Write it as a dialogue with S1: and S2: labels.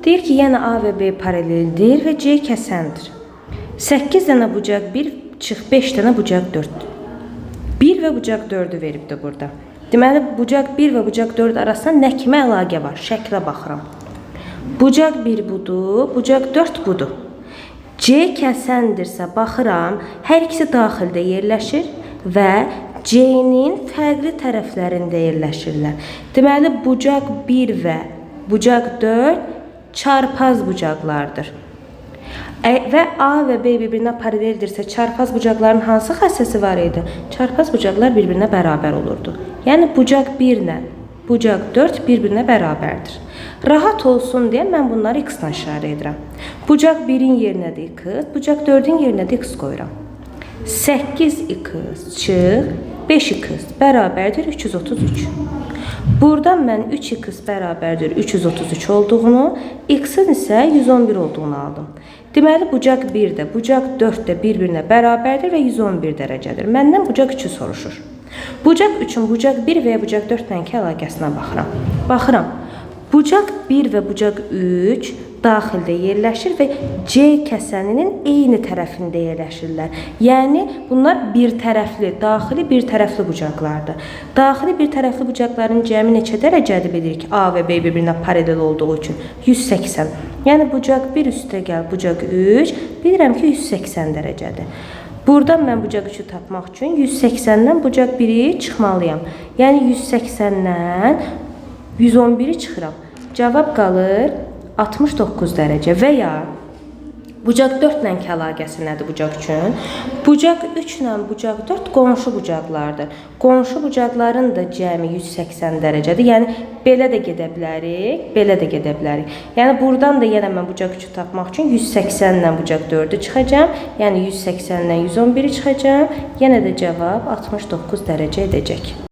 S1: Deyir ki, yəni A və B paraleldir və C kəsəndir. 8 dənə bucaq 1 çıx 5 dənə bucaq 4. 1 və bucaq 4'ü veribdir burada. Deməli, bucaq 1 və bucaq 4 arasında nə kimi əlaqə var? Şəklə baxıram. Bucaq 1 budur, bucaq 4 budur. C kəsəndirsə baxıram, hər ikisi daxildə yerləşir və C'nin fərqli tərəflərində yerləşirlər. Deməli, bucaq 1 və bucaq 4 çarpaz bucaqlardır. Və A və B bir-birinə paraleldirsə, çarpaz bucaqların hansı xassəsi var idi? Çarpaz bucaqlar bir-birinə bərabər olurdu. Yəni, bucaq 1 ilə bucaq 4 bir-birinə bərabərdir. Rahat olsun deyə mən bunları x-la işarə edirəm. Bucaq 1'in yerinə də x, bucaq 4'ün yerinə də x qoyuram. 8x çıx 5x bərabərdir 333. Buradan mən 3x bərabərdir 333 olduğunu, x-in isə 111 olduğunu aldım. Deməli, bucaq 1 də, bucaq 4 də bir-birinə bərabərdir və 111 dərəcədir. Məndən bucaq 3'ü soruşur. Bucaq 3'ün bucaq 1 və ya bucaq 4 ilə əlaqəsinə baxıram. Baxıram. Bucaq 1 və bucaq 3 daxildə yerləşir və C kəsəninin eyni tərəfində yerləşirlər. Yəni, bunlar bir tərəfli, daxili bir tərəfli bucaqlardır. Daxili bir tərəfli bucaqların cəmi neçə dərəcədir bilirik ki, A və B bir-birinə paralel olduğu üçün 180. Yəni, bucaq 1 üstə gəl, bucaq 3, bilirəm ki, 180 dərəcədir. Buradan mən bucaq 3'ü tapmaq üçün 180'dən bucaq 1'i çıxmalıyam. Yəni, 180'dən 111'i çıxıram. Cavab qalır 69 dərəcə və ya bucaq 4 ilə əlaqəsi nədir bucaq 3'ün? Bucaq 3 ilə bucaq 4 qonşu bucaqlardır. Qonşu bucaqların da cəmi 180 dərəcədir. Yəni, belə də gedə bilərik, belə də gedə bilərik. Yəni, buradan da yenə mən bucaq 3'ü tapmaq üçün 180 ilə bucaq 4'ü çıxacağım. Yəni, 180 ilə 111'i çıxacağım. Yenə də cavab 69 dərəcə edəcək.